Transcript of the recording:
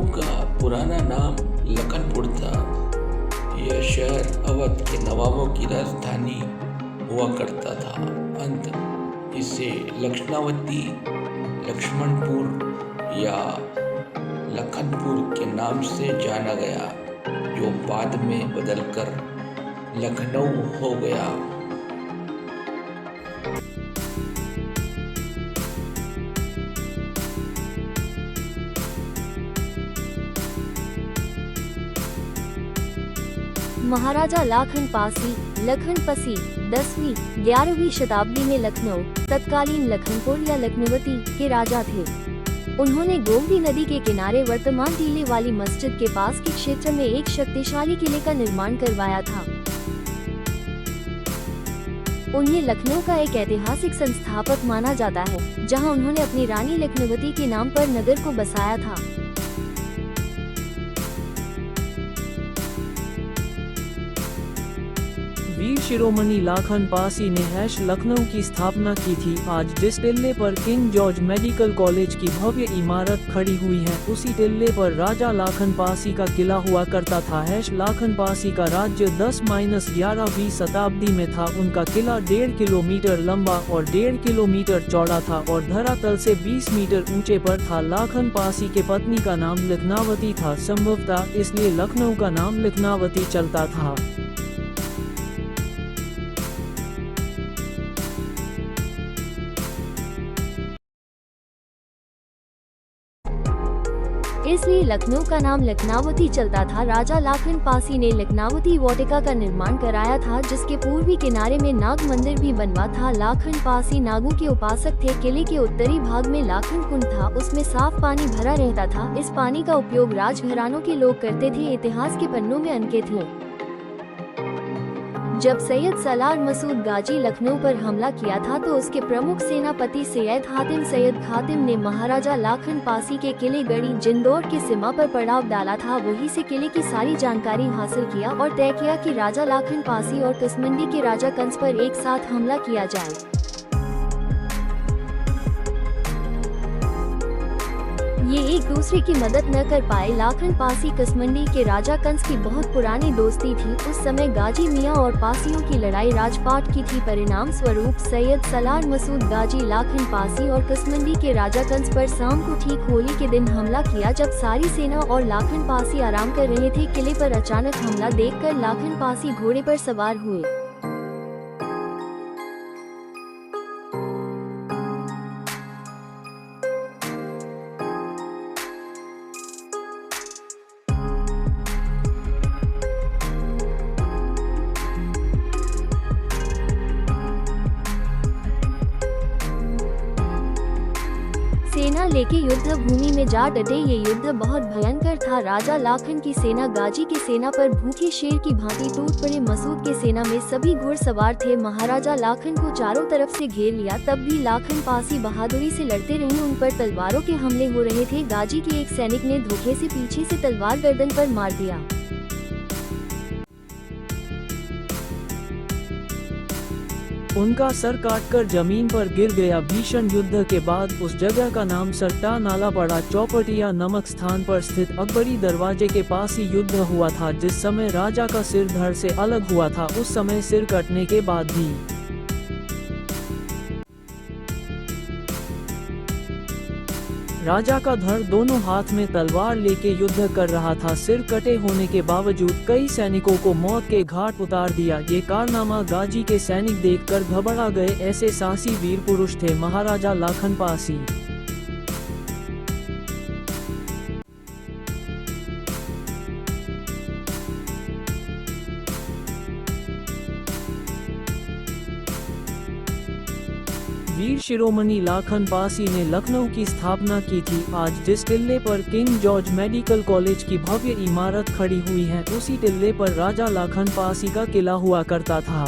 लखनऊ का पुराना नाम लखनपुर था। यह शहर अवध के नवाबों की राजधानी हुआ करता था। अंत इसे लक्षणावती, लक्ष्मणपुर या लखनपुर के नाम से जाना गया, जो बाद में बदलकर लखनऊ हो गया। महाराजा लाखन पासी लखनपसी 10वीं 11वीं शताब्दी में लखनऊ, तत्कालीन लखनपुर या लखनवती के राजा थे। उन्होंने गोमती नदी के किनारे वर्तमान टीले वाली मस्जिद के पास के क्षेत्र में एक शक्तिशाली किले का निर्माण करवाया था। उन्हें लखनऊ का एक ऐतिहासिक संस्थापक माना जाता है, जहां उन्होंने अपनी रानी लखनवती के नाम पर नगर को बसाया था। वीर शिरोमणि लाखन पासी ने लखनऊ की स्थापना की थी। आज जिस टिल्ले पर किंग जॉर्ज मेडिकल कॉलेज की भव्य इमारत खड़ी हुई है, उसी टिल्ले पर राजा लाखन पासी का किला हुआ करता था। लाखन पासी का राज्य 10-11वीं शताब्दी में था। उनका किला 1.5 किलोमीटर लंबा और 1.5 किलोमीटर चौड़ा था और धरातल से 20 मीटर ऊंचे पर था। लाखन पासी के पत्नी का नाम लखनावती था, संभवतः इसलिए लखनऊ का नाम लखनावती चलता था। इसलिए लखनऊ का नाम लखनावती चलता था। राजा लाखन पासी ने लखनावती वाटिका का निर्माण कराया था, जिसके पूर्वी किनारे में नाग मंदिर भी बनवा था। लाखन पासी नागों के उपासक थे। किले के उत्तरी भाग में लाखन कुंड था, उसमें साफ पानी भरा रहता था। इस पानी का उपयोग राजघरानों के लोग करते थे। इतिहास के पन्नों में अंकित है। जब सैयद सलार मसूद गाजी लखनऊ पर हमला किया था, तो उसके प्रमुख सेनापति सैयद सैयद खातिम ने महाराजा लाखन पासी के किले गढ़ी जिंदौर के सीमा पर पड़ाव डाला था। वहीं से किले की सारी जानकारी हासिल किया और तय किया कि राजा लाखन पासी और कसमंडी के राजा कंस पर एक साथ हमला किया जाए। ये एक दूसरे की मदद न कर पाए। लाखन पासी कसमंडी के राजा कंस की बहुत पुरानी दोस्ती थी। उस समय गाजी मियाँ और पासियों की लड़ाई राजपाट की थी। परिणाम स्वरूप सैयद सलार मसूद गाजी लाखन पासी और कसमंडी के राजा कंस पर शाम को ठीक होली के दिन हमला किया। जब सारी सेना और लाखन पासी आराम कर रहे थे, किले पर अचानक हमला देखकर लाखन पासी घोड़े पर सवार हुए। सेना लेके युद्ध भूमि में जा डटे। ये युद्ध बहुत भयंकर था। राजा लाखन की सेना गाजी की सेना पर भूखे शेर की भांति टूट पड़े। मसूद के सेना में सभी घुड़सवार थे। महाराजा लाखन को चारों तरफ से घेर लिया। तब भी लाखन पासी बहादुरी से लड़ते रहे। उन पर तलवारों के हमले हो रहे थे। गाजी के एक सैनिक ने धोखे से पीछे से तलवार गर्दन पर मार दिया। उनका सर काटकर जमीन पर गिर गया। भीषण युद्ध के बाद उस जगह का नाम सट्टा नाला पड़ा। चौपटिया नामक स्थान पर स्थित अकबरी दरवाजे के पास ही युद्ध हुआ था। जिस समय राजा का सिर धड़ से अलग हुआ था, उस समय सिर कटने के बाद भी राजा का धड़ दोनों हाथ में तलवार लेके युद्ध कर रहा था। सिर कटे होने के बावजूद कई सैनिकों को मौत के घाट उतार दिया। ये कारनामा गाजी के सैनिक देखकर घबरा गए। ऐसे साहसी वीर पुरुष थे महाराजा लाखन पासी। वीर शिरोमणि लाखन पासी ने लखनऊ की स्थापना की थी। आज जिस टिल्ले पर किंग जॉर्ज मेडिकल कॉलेज की भव्य इमारत खड़ी हुई है, उसी टिल्ले पर राजा लाखन पासी का किला हुआ करता था।